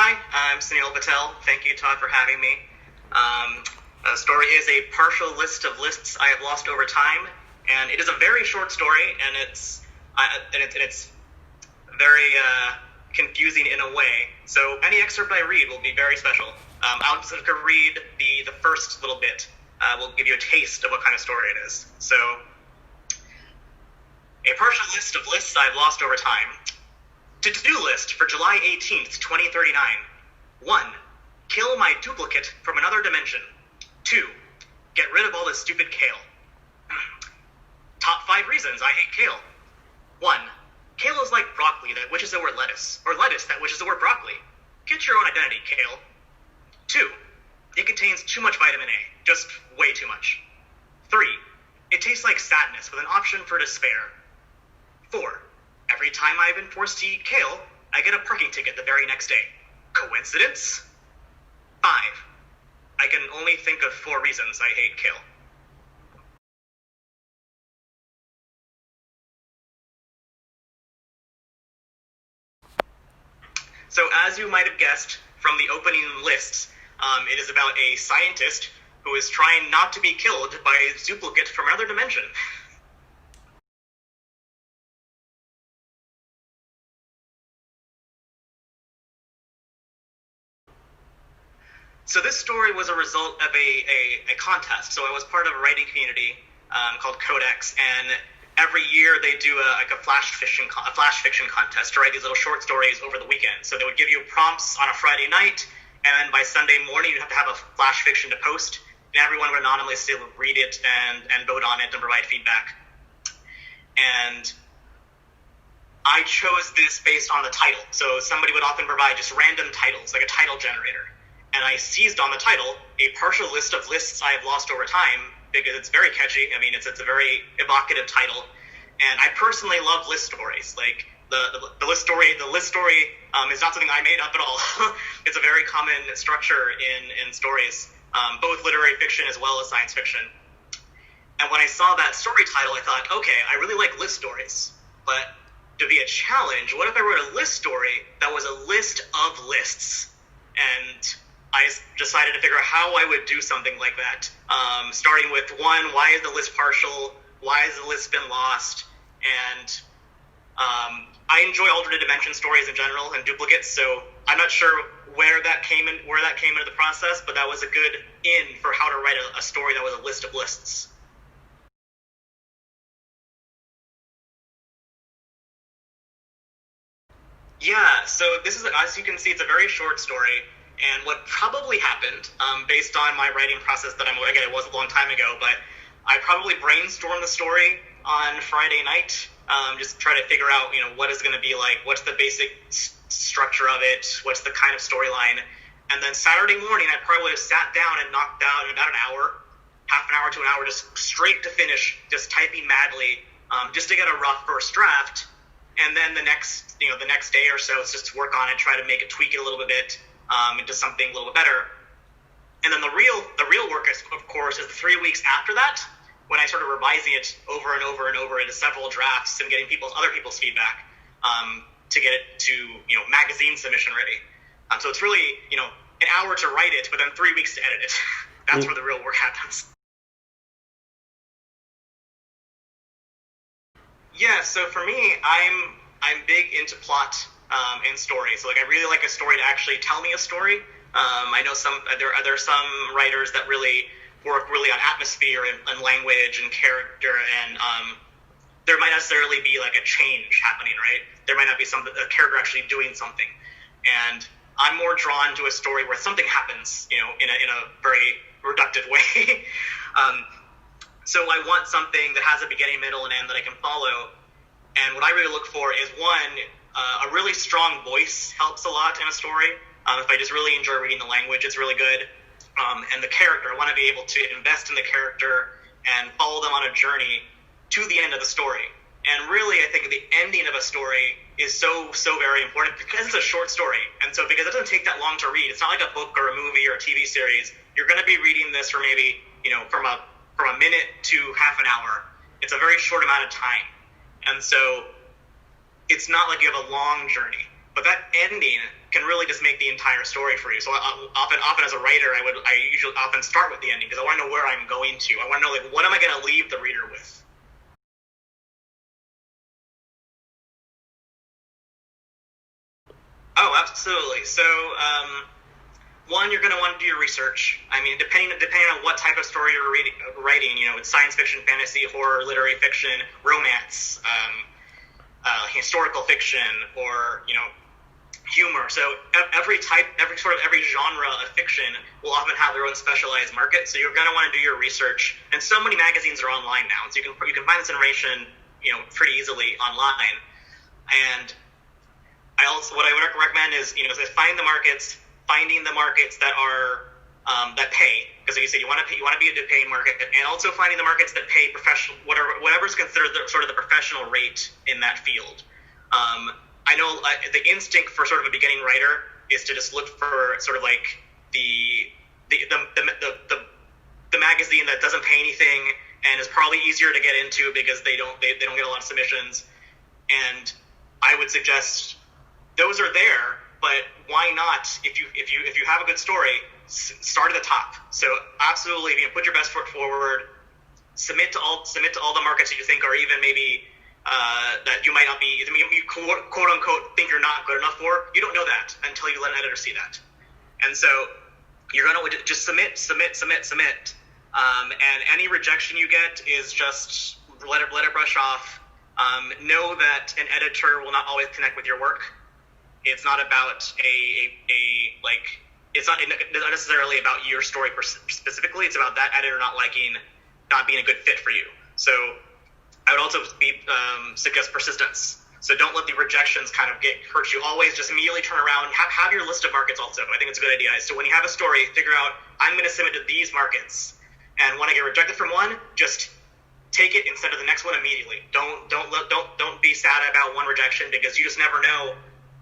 Hi, I'm Sunil Patel. Thank you, Todd, for having me. The story is a partial list of lists I have lost over time, and it is a very short story, and it's very confusing in a way. So any excerpt I read will be very special. I'll just read the first little bit. Will give you a taste of what kind of story it is. So, a partial list of lists I've lost over time. To-do list for July 18th, 2039. 1. Kill my duplicate from another dimension. 2. Get rid of all this stupid kale. Top 5 reasons I hate kale. 1. Kale is like broccoli that wishes it were lettuce, or lettuce that wishes it were broccoli. Get your own identity, kale. 2. It contains too much vitamin A, just way too much. 3. It tastes like sadness with an option for despair. 4. Every time I've been forced to eat kale, I get a parking ticket the very next day. Coincidence? 5. I can only think of 4 reasons I hate kale. So as you might have guessed from the opening lists, it is about a scientist who is trying not to be killed by a duplicate from another dimension. So this story was a result of a contest. So I was part of a writing community called Codex, and every year they do a flash fiction contest to write these little short stories over the weekend. So they would give you prompts on a Friday night, and then by Sunday morning you'd have to have a flash fiction to post, and everyone would anonymously read it and vote on it and provide feedback. And I chose this based on the title. So somebody would often provide just random titles, like a title generator. And I seized on the title, A Partial List of Lists I Have Lost Over Time, because it's very catchy. I mean, it's a very evocative title. And I personally love list stories. Like, the list story is not something I made up at all. It's a very common structure in stories, both literary fiction as well as science fiction. And when I saw that story title, I thought, okay, I really like list stories. But to be a challenge, what if I wrote a list story that was a list of lists? And I decided to figure out how I would do something like that. Starting with 1, why is the list partial? Why has the list been lost? And I enjoy alternate dimension stories in general and duplicates, so I'm not sure where that came into the process, but that was a good in for how to write a story that was a list of lists. Yeah, so this is, as you can see, it's a very short story. And what probably happened, based on my writing process again, it was a long time ago, but I probably brainstormed the story on Friday night, just try to figure out, what is going to be like, what's the basic structure of it, what's the kind of storyline. And then Saturday morning, I probably would have sat down and knocked out in about an hour, half an hour to an hour, just straight to finish, just typing madly, just to get a rough first draft. And then the next day or so, it's just to work on it, try to tweak it a little bit, into something a little bit better. And then the real work, of course, is the 3 weeks after that, when I started revising it over and over and over into several drafts and getting other people's feedback, to get it to, magazine submission ready. So it's really, an hour to write it, but then 3 weeks to edit it. That's where the real work happens. Yeah, so for me, I'm big into plot and story. So I really like a story to actually tell me a story. I know there are some writers that really work really on atmosphere and language and character, and there might necessarily be like a change happening, right? There might not be a character actually doing something. And I'm more drawn to a story where something happens, in a very reductive way. So I want something that has a beginning, middle, and end that I can follow. And what I really look for is, one, a really strong voice helps a lot in a story. If I just really enjoy reading the language, it's really good. And the character, I want to be able to invest in the character and follow them on a journey to the end of the story. And really, I think the ending of a story is so very important because it's a short story. And so because it doesn't take that long to read, it's not like a book or a movie or a TV series. You're going to be reading this for maybe, from a minute to half an hour. It's a very short amount of time. And so it's not like you have a long journey. But that ending can really just make the entire story for you. So often as a writer, I usually often start with the ending because I want to know where I'm going to. I want to know, like, what am I going to leave the reader with? Oh, absolutely. So, one, you're going to want to do your research. I mean, depending on what type of story you're writing, it's science fiction, fantasy, horror, literary fiction, romance, historical fiction, or humor. So every genre of fiction will often have their own specialized market. So you're going to want to do your research. And so many magazines are online now, so you can find this information pretty easily online. And what I would recommend is finding the markets that are that pay, because like you said, you want to be a paying market, and also finding the markets that pay professional, whatever's considered the professional rate in that field. I know the instinct for sort of a beginning writer is to just look for sort of like the magazine that doesn't pay anything and is probably easier to get into because they don't get a lot of submissions. And I would suggest those are there, but why not? If you have a good story, start at the top. So absolutely, put your best foot forward. Submit to all the markets that you think are even maybe that you might not be, you quote unquote think you're not good enough for. You don't know that until you let an editor see that. And so you're gonna just submit. And any rejection you get is just let it brush off. Know that an editor will not always connect with your work. It's not about it's not necessarily about your story specifically. It's about that editor not being a good fit for you. So I would also suggest persistence. So don't let the rejections kind of hurt you. Always just immediately turn around. Have your list of markets also. I think it's a good idea. So when you have a story, figure out, I'm going to submit to these markets. And when I get rejected from one, just take it instead of the next one immediately. Don't be sad about one rejection, because you just never know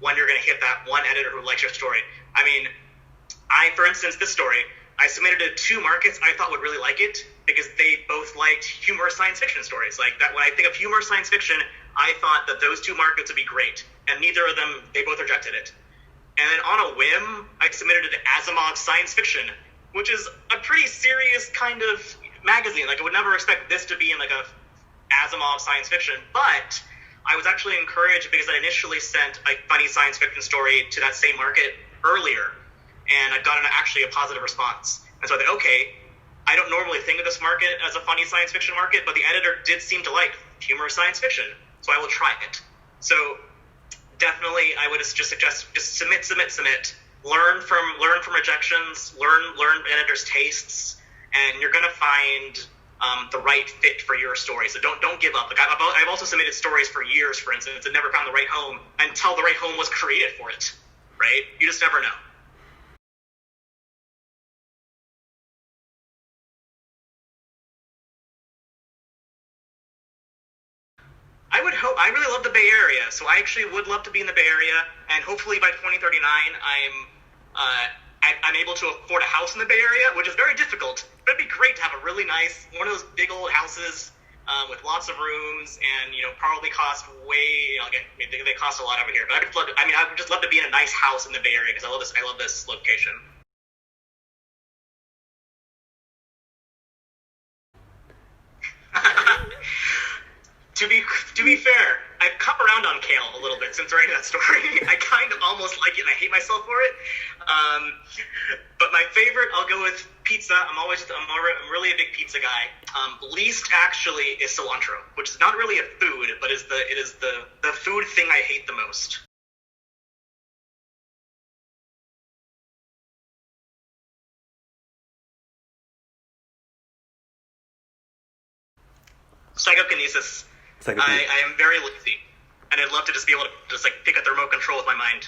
when you're going to hit that one editor who likes your story. I mean, for instance, this story, I submitted to 2 markets I thought would really like it because they both liked humorous science fiction stories. Like that, when I think of humorous science fiction, I thought that those 2 markets would be great, and neither of them, they both rejected it. And then on a whim, I submitted it to Asimov Science Fiction, which is a pretty serious kind of magazine. Like, I would never expect this to be in like a Asimov science fiction, but I was actually encouraged because I initially sent a funny science fiction story to that same market earlier, and I got actually a positive response. And so I thought, okay, I don't normally think of this market as a funny science fiction market, but the editor did seem to like humorous science fiction, so I will try it. So definitely, I would just suggest just submit. Learn from rejections. Learn editors' tastes, and you're gonna find the right fit for your story. So don't give up. Like I've also submitted stories for years, for instance, and never found the right home until the right home was created for it. Right? You just never know. I really love the Bay Area, so I actually would love to be in the Bay Area, and hopefully by 2039, I'm able to afford a house in the Bay Area, which is very difficult. But it'd be great to have a really nice, one of those big old houses with lots of rooms, and probably cost way. They cost a lot over here, but I would just love to be in a nice house in the Bay Area because I love this location. To be fair, I've come around on kale a little bit since writing that story. I kind of almost like it, and I hate myself for it. But my favorite, I'll go with pizza. I'm really a big pizza guy. Least actually is cilantro, which is not really a food, but it is the food thing I hate the most. Psychokinesis. I am very lazy, and I'd love to just be able to just pick up the remote control with my mind.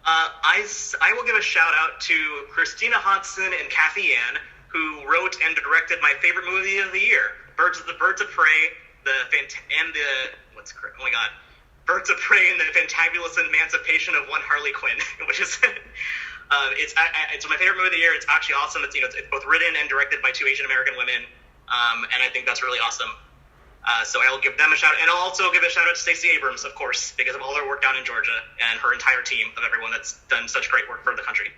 I will give a shout out to Christina Hodson and Kathy Ann, who wrote and directed my favorite movie of the year, Birds of Prey, Birds of Prey and the Fantabulous Emancipation of One Harley Quinn, which is it's my favorite movie of the year. It's actually awesome. It's both written and directed by 2 Asian American women, and I think that's really awesome. So I'll give them a shout out, and I'll also give a shout out to Stacey Abrams, of course, because of all her work down in Georgia and her entire team of everyone that's done such great work for the country.